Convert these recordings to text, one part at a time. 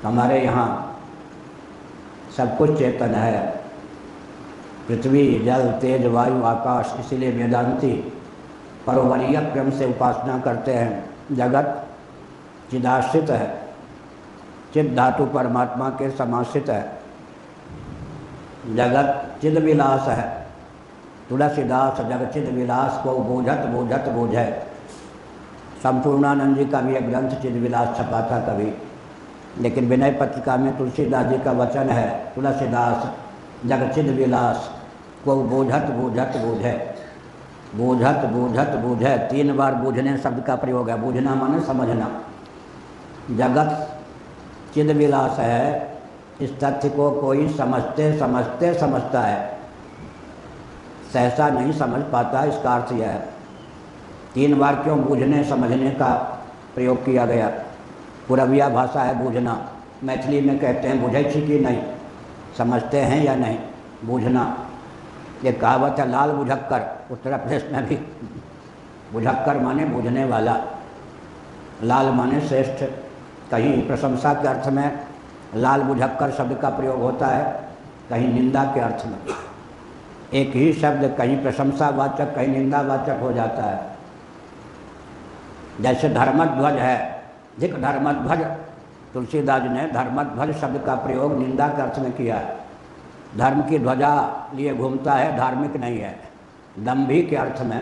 हमारे यहाँ सब कुछ चेतन है। पृथ्वी, जल, तेज, वायु, आकाश। इसीलिए वेदांती परोवरीय क्रम से उपासना करते हैं। जगत चिदाश्रित है, चिद धातु परमात्मा के समाश्रित है। जगत चिद विलास है। तुलसीदास जगत चिद विलास को बूझत बूझत बूझे। संपूर्णानंद जी का भी एक ग्रंथ चिद विलास छपा था कभी, लेकिन विनय पत्रिका में तुलसीदास जी का वचन है, तुलसीदास जगत चिद विलास को बूझत बूझत बूझे। बूझत बूझत बूझे, 3 बार बूझने शब्द का प्रयोग है। बूझना माने समझना। जगत चिद विलास है, इस तथ्य को कोई समझते समझते समझता है, सहसा नहीं समझ पाता। इसका अर्थ यह है। 3 बार क्यों बूझने समझने का प्रयोग किया गया? पूर्विया भाषा है बूझना। मैथिली में कहते हैं बुझै छी कि नहीं, समझते हैं या नहीं, बूझना। ये कहावत है लाल बुझक्कर, उत्तर प्रदेश में भी बुझक्कर माने बूझने वाला। लाल माने श्रेष्ठ। कहीं प्रशंसा के अर्थ में लाल बुझक्कर शब्द का प्रयोग होता है, कहीं निंदा के अर्थ में। एक ही शब्द कहीं प्रशंसावाचक कहीं निंदावाचक हो जाता है। जैसे धर्मध्वज है, धिक धर्मध्वज। तुलसीदास ने धर्मध्वज शब्द का प्रयोग निंदा के अर्थ में किया है। धर्म की ध्वजा लिए घूमता है, धार्मिक नहीं है। दंभी के अर्थ में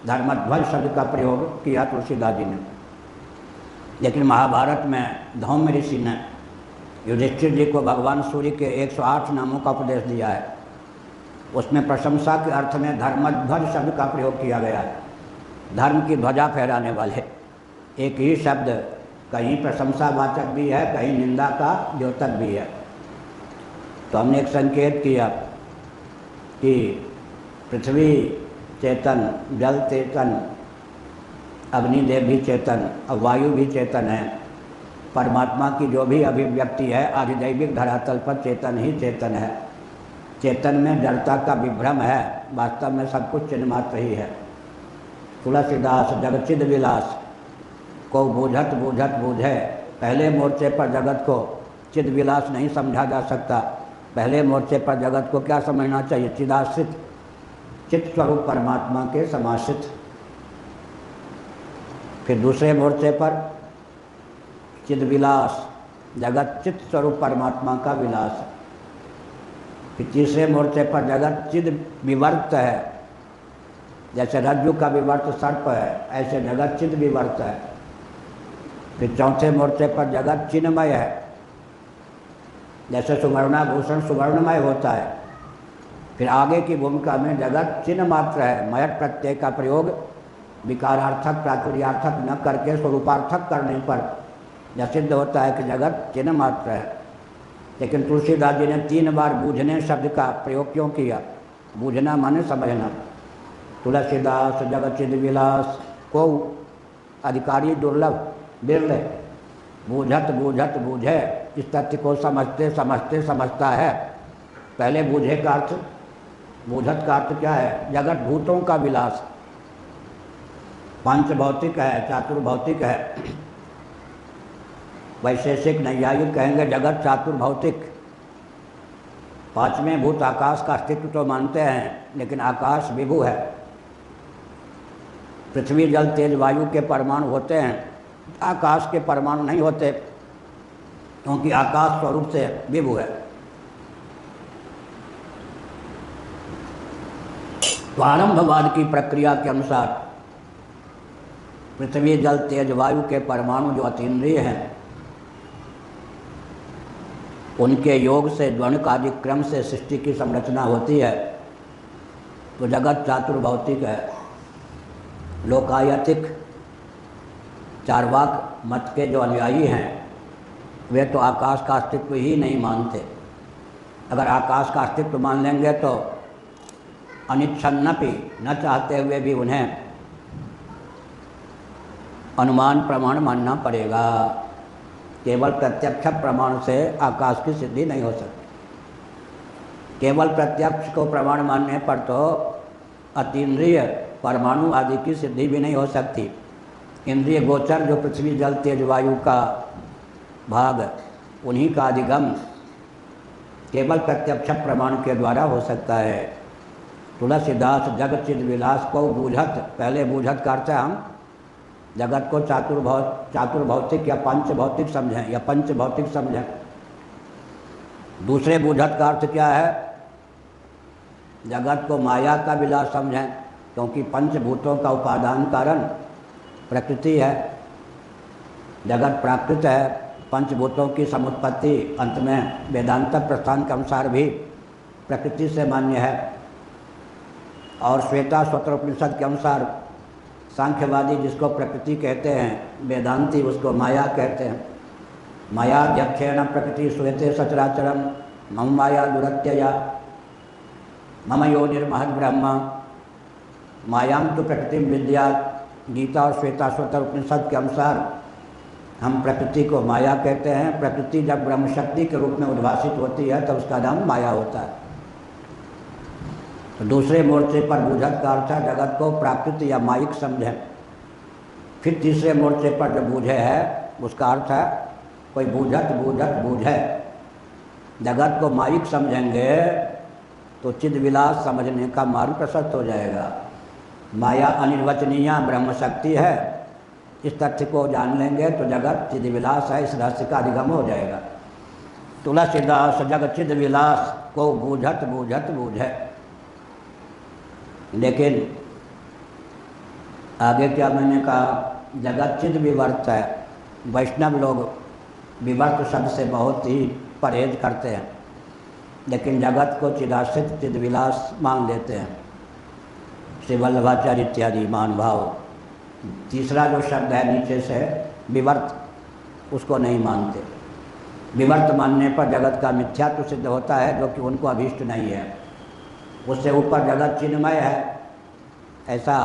धर्मध्वज शब्द का प्रयोग किया तुलसीदास जी ने। लेकिन महाभारत में धौम्य ऋषि ने युधिष्ठिर जी को भगवान सूर्य के 108 नामों का उपदेश दिया है। उसमें प्रशंसा के अर्थ में धर्मध्वज शब्द का प्रयोग किया गया है। धर्म की ध्वजा फहराने वाले। एक ही शब्द कहीं प्रशंसावाचक भी है, कहीं निंदा का द्योतक भी है। तो हमने एक संकेत किया कि पृथ्वी चेतन, जल चेतन, अग्निदेव भी चेतन और वायु भी चेतन है। परमात्मा की जो भी अभिव्यक्ति है आधिदैविक धरातल पर चेतन ही चेतन है। चेतन में जड़ता का विभ्रम है, वास्तव में सब कुछ चिन्ह मात्र ही है। तुलसीदास जगत चिद विलास को बूझत बूझत बूझे। पहले मोर्चे पर जगत को चिद विलास नहीं समझा जा सकता। पहले मोर्चे पर जगत को क्या समझना चाहिए? चिदाश्रित, चित स्वरूप परमात्मा के समाश्रित। फिर दूसरे मोर्चे पर चिद विलास, जगत चित स्वरूप परमात्मा का विलास। फिर तीसरे मोर्चे पर जगत चिद विवर्त है। जैसे रज्जु का विवर्त सर्प है, ऐसे जगत चिद विवर्त है। फिर चौथे मोर्चे पर जगत चिन्मय है। जैसे सुवर्णाभूषण सुवर्णमय होता है। फिर आगे की भूमिका में जगत चिन्ह मात्र है। मयट प्रत्यय का प्रयोग विकारार्थक प्राचुर्यार्थक न करके स्वरूपार्थक करने पर यह सिद्ध होता है कि जगत चिन्ह मात्र है। लेकिन तुलसीदास जी ने 3 बार बूझने शब्द का प्रयोग क्यों किया? बूझना माने समझना। तुलसीदास जगत चिद विलास को अधिकारी दुर्लभ बिरले। बूझत बूझत बूझे, इस तथ्य को समझते समझते समझता है। पहले बूझे का अर्थ, बूझत का अर्थ क्या है? जगत भूतों का विलास। पंच भौतिक है, चातुर्भौतिक है। वैशेषिक नैयायिक कहेंगे जगत चातुर्भौतिक। 5वें भूत आकाश का अस्तित्व तो मानते हैं, लेकिन आकाश विभु है। पृथ्वी जल तेज वायु के परमाणु होते हैं, आकाश के परमाणु नहीं होते, क्योंकि आकाश स्वरूप से विभु है। तो आरंभवाद की प्रक्रिया के अनुसार पृथ्वी जल तेज वायु के परमाणु जो अतीन्द्रिय हैं, उनके योग से द्वणिक आदि क्रम से सृष्टि की संरचना होती है। तो जगत चातुर्भौतिक है। लोकायतिक चार्वाक मत के जो अनुयायी हैं, वे तो आकाश का अस्तित्व ही नहीं मानते। अगर आकाश का अस्तित्व मान लेंगे तो अनिच्छन्नपि, न चाहते हुए भी उन्हें अनुमान प्रमाण मानना पड़ेगा। केवल प्रत्यक्ष प्रमाण से आकाश की सिद्धि नहीं हो सकती। केवल प्रत्यक्ष को प्रमाण मानने पर तो अतीन्द्रिय परमाणु आदि की सिद्धि भी नहीं हो सकती। इंद्रिय गोचर जो पृथ्वी जल तेज वायु का भाग उन्हीं का अधिगम केवल प्रत्यक्ष प्रमाण के द्वारा हो सकता है। तुलसीदास जग चिद विलास को बूझत, पहले बूझत का अर्थ है हम जगत को चातुर्भौतिक या पंच भौतिक समझें या पंच भौतिक समझें। दूसरे बूझत का अर्थ क्या है? जगत को माया का विलास समझें, क्योंकि पंचभूतों का उपादान कारण प्रकृति है। जगत प्राकृत है, पंचभूतों की समुत्पत्ति अंत में वेदांत प्रस्थान के अनुसार भी प्रकृति से मान्य है। और श्वेता स्वत्र उपनिषद के अनुसार सांख्यवादी जिसको प्रकृति कहते हैं, वेदांती उसको माया कहते हैं। मायाध्यक्षेण प्रकृति श्वेते सचराचरम मम माया दुरत्यया मम योनिर्महद् ब्रह्म मायां तो प्रकृति विद्या। गीता और श्वेता स्वत्र उपनिषद के अनुसार हम प्रकृति को माया कहते हैं। प्रकृति जब ब्रह्म शक्ति के रूप में उद्भासित होती है तो उसका नाम माया होता है। तो दूसरे मोर्चे पर बूझत का अर्थ है जगत को प्राकृत या मायिक समझें। फिर तीसरे मोर्चे पर जो बूझे है उसका अर्थ है कोई बूझत बूझे। जगत को मायिक समझेंगे तो चिद विलास समझने का मार्ग प्रशस्त हो जाएगा। माया अनिर्वचनीय ब्रह्म शक्ति है, इस तथ्य को जान लेंगे तो जगत चिद विलास है, इस रहस्य का अधिगम हो जाएगा। तुलसीदास जग चिद विलास को बूझत बूझे। लेकिन आगे क्या मैंने कहा, जगत चिद विवर्त है। वैष्णव लोग विवर्त शब्द से बहुत ही परहेज करते हैं, लेकिन जगत को चिदाश्रित चिद विलास मान लेते हैं। श्री वल्लभाचार्य इत्यादि मान भाव। तीसरा जो शब्द है नीचे से विवर्त, उसको नहीं मानते। विवर्त मानने पर जगत का मिथ्यात्व सिद्ध होता है, जो कि उनको अभीष्ट नहीं है। उससे ऊपर जगत चिन्मय है, ऐसा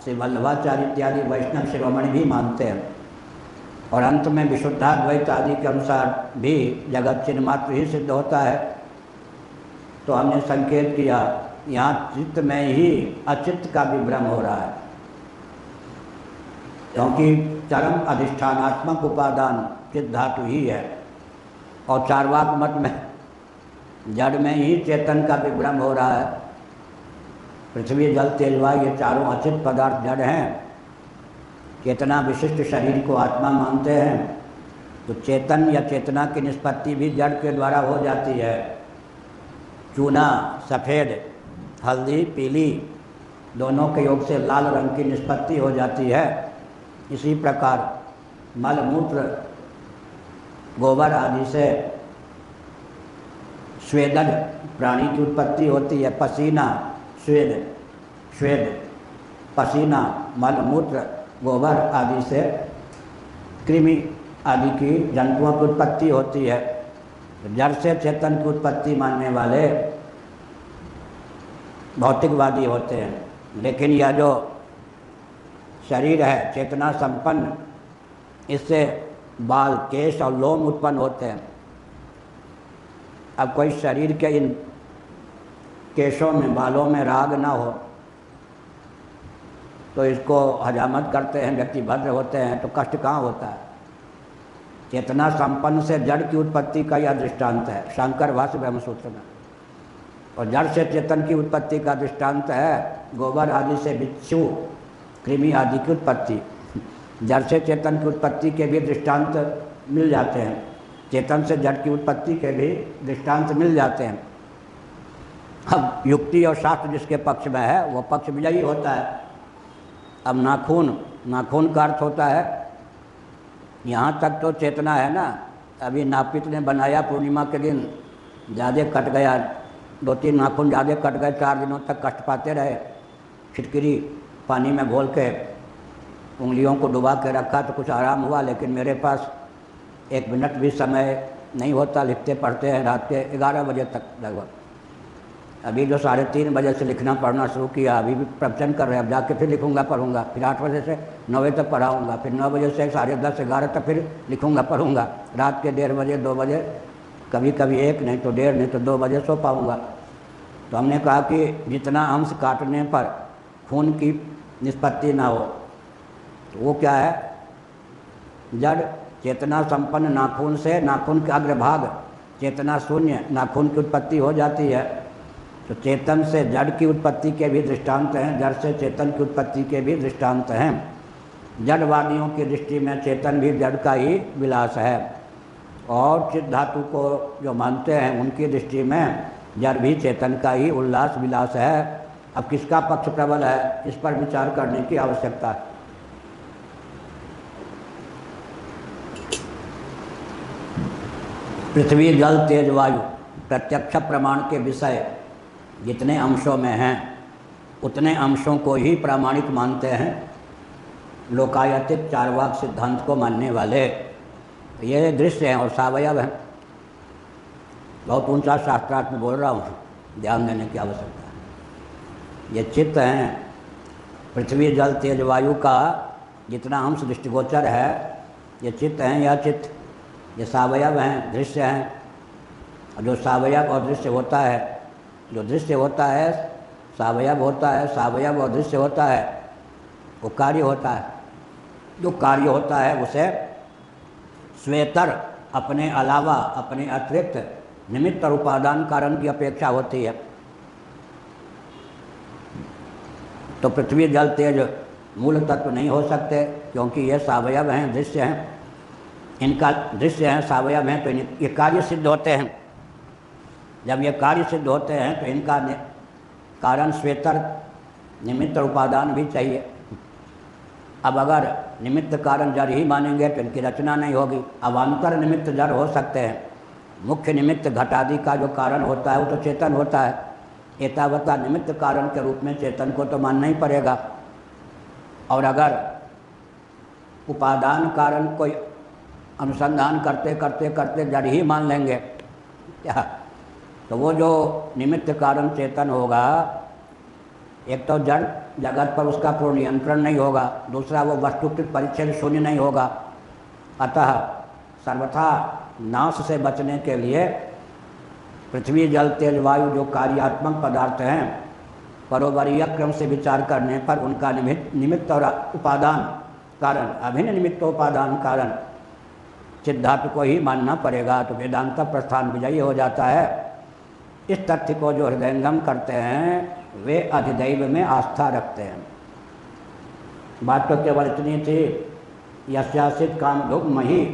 श्री वल्लभाचार्य इत्यादि वैष्णव शिरोमणि भी मानते हैं। और अंत में विशुद्धाद्वैत आदि के अनुसार भी जगत चिन्ह मात्र ही सिद्ध होता है। तो हमने संकेत किया यहाँ चित्त में ही अचित्त का भी भ्रम हो रहा है, क्योंकि चरम अधिष्ठानात्मक उपादान चित्त धातु ही है। और चार्वाक मत में जड़ में ही चेतन का भी भ्रम हो रहा है। पृथ्वी जल तेज वायु ये चारों अचित पदार्थ जड़ हैं। चेतना विशिष्ट शरीर को आत्मा मानते हैं, तो चेतन या चेतना की निष्पत्ति भी जड़ के द्वारा हो जाती है। चूना सफ़ेद, हल्दी पीली, दोनों के योग से लाल रंग की निष्पत्ति हो जाती है। इसी प्रकार मल मूत्र गोबर आदि से स्वेदज प्राणी की उत्पत्ति होती है। पसीना स्वेद पसीना मल मूत्र गोबर आदि से कृमि आदि की जंतुओं की उत्पत्ति होती है। जड़ से चेतन की उत्पत्ति मानने वाले भौतिकवादी होते हैं। लेकिन यह जो शरीर है चेतना संपन्न, इससे बाल केश और लोम उत्पन्न होते हैं। अब कोई शरीर के इन केशों में बालों में राग ना हो तो इसको हजामत करते हैं, व्यक्ति भद्र होते हैं, तो कष्ट कहाँ होता है। चेतना संपन्न से जड़ की उत्पत्ति का यह दृष्टांत है शंकर भाष्य ब्रह्मसूत्र में। और जड़ से चेतन की उत्पत्ति का दृष्टांत है गोबर आदि से बिच्छू कृमि आदि की उत्पत्ति। जड़ से चेतन की उत्पत्ति के भी दृष्टांत मिल जाते हैं, चेतन से जड़ की उत्पत्ति के भी दृष्टांत मिल जाते हैं। अब युक्ति और शास्त्र जिसके पक्ष में है वो पक्ष विजयी होता है। अब नाखून का अर्थ होता है, यहाँ तक तो चेतना है ना। अभी नापित ने बनाया पूर्णिमा के दिन, ज़्यादा कट गया, 2-3 नाखून ज़्यादा कट गए, 4 दिनों तक कष्ट पाते रहे। फिटकरी पानी में घोल के उंगलियों को डुबा के रखा तो कुछ आराम हुआ, लेकिन मेरे पास 1 मिनट भी समय नहीं होता। लिखते पढ़ते हैं रात के 11 बजे तक लगभग। अभी जो 3:30 बजे से लिखना पढ़ना शुरू किया, अभी भी प्रवचन कर रहे हैं। अब जाके फिर लिखूंगा पढ़ूंगा, फिर 8 बजे से 9 बजे तक पढ़ाऊँगा, फिर 9 बजे से 10:30 11 तक फिर लिखूंगा पढ़ूंगा। रात के 1:30 बजे 2 बजे, कभी कभी 1 नहीं तो 1:30 नहीं तो 2 बजे सो पाऊँगा। तो हमने कहा कि जितना अंश काटने पर खून की निष्पत्ति ना हो तो वो क्या है, जड़ चेतना संपन्न नाखून से नाखून के अग्रभाग चेतना शून्य नाखून की उत्पत्ति हो जाती है। तो चेतन से जड़ की उत्पत्ति के भी दृष्टांत हैं, जड़ से चेतन की उत्पत्ति के भी दृष्टांत हैं। जड़वादियों की दृष्टि में चेतन भी जड़ का ही विलास है, और चित्त धातु को जो मानते हैं उनकी दृष्टि में जड़ भी चेतन का ही उल्लास विलास है। अब किसका पक्ष प्रबल है, इस पर विचार करने की आवश्यकता है। पृथ्वी जल तेज वायु प्रत्यक्ष प्रमाण के विषय जितने अंशों में हैं उतने अंशों को ही प्रामाणिक मानते हैं लोकायतिक चारवाक सिद्धांत को मानने वाले। ये दृश्य हैं और सावयव हैं। बहुत ऊंचा शास्त्रार्थ में बोल रहा हूँ, ध्यान देने की आवश्यकता है। ये चित्त हैं, पृथ्वी जल तेज वायु का जितना अंश दृष्टिगोचर है ये चित्त हैं। यह चित्त ये सावयव हैं, दृश्य हैं। और जो सावयव और दृश्य होता है, जो दृश्य होता है सावयव होता है, सावयव और दृश्य होता है वो कार्य होता है। जो कार्य होता है उसे स्वेतर अपने अलावा अपने अतिरिक्त निमित्त और उपादान कारण की अपेक्षा होती है। तो पृथ्वी जल तेज मूल तत्व नहीं हो सकते, क्योंकि ये सावयव हैं, दृश्य हैं। इनका दृश्य हैं, सावयव हैं, तो ये कार्य सिद्ध होते हैं। जब ये कार्य सिद्ध होते हैं तो इनका कारण स्वेतर निमित्त और उपादान भी चाहिए। अब अगर निमित्त कारण जड़ ही मानेंगे तो इनकी रचना नहीं होगी। अवान्तर निमित्त जड़ हो सकते हैं, मुख्य निमित्त घटादि का जो कारण होता है वो तो चेतन होता है। एतावता निमित्त कारण के रूप में चेतन को तो मानना ही पड़ेगा। और अगर उपादान कारण कोई अनुसंधान करते करते करते जड़ ही मान लेंगे क्या, तो वो जो निमित्त कारण चेतन होगा, एक तो जड़ जगत पर उसका पूर्ण नियंत्रण नहीं होगा, दूसरा वो वस्तुकृत परिच्छेद शून्य नहीं होगा। अतः सर्वथा नाश से बचने के लिए पृथ्वी जल तेज वायु जो कार्यात्मक पदार्थ हैं, परोवरीय क्रम से विचार करने पर उनका निमित्त और उपादान कारण, अभिन्न निमित्तोपादान कारण चित्त धातु को ही मानना पड़ेगा। तो वेदांत प्रस्थान विजयी हो जाता है। इस तथ्य को जो हृदयंगम करते हैं वे अधिदैव में आस्था रखते हैं। बात तो केवल इतनी थी, यस्यासित कामधुक मही,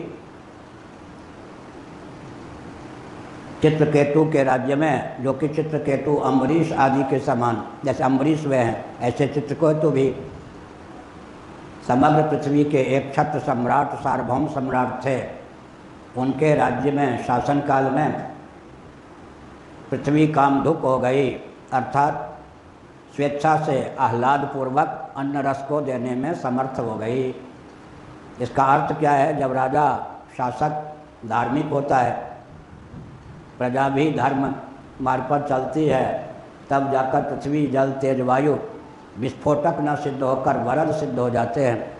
चित्रकेतु के राज्य में, जो कि चित्रकेतु अम्बरीश आदि के समान, जैसे अम्बरीश वे हैं ऐसे चित्रकेतु भी समग्र पृथ्वी के एक छत्र सम्राट सार्वभौम सम्राट थे। उनके राज्य में शासन काल में पृथ्वी कामधुक हो गई, अर्थात स्वेच्छा से आह्लादपूर्वक अन्न रस को देने में समर्थ हो गई। इसका अर्थ क्या है, जब राजा शासक धार्मिक होता है, प्रजा भी धर्म मार्ग पर चलती है, तब जाकर पृथ्वी जल तेज वायु विस्फोटक न सिद्ध होकर वरद सिद्ध हो जाते हैं।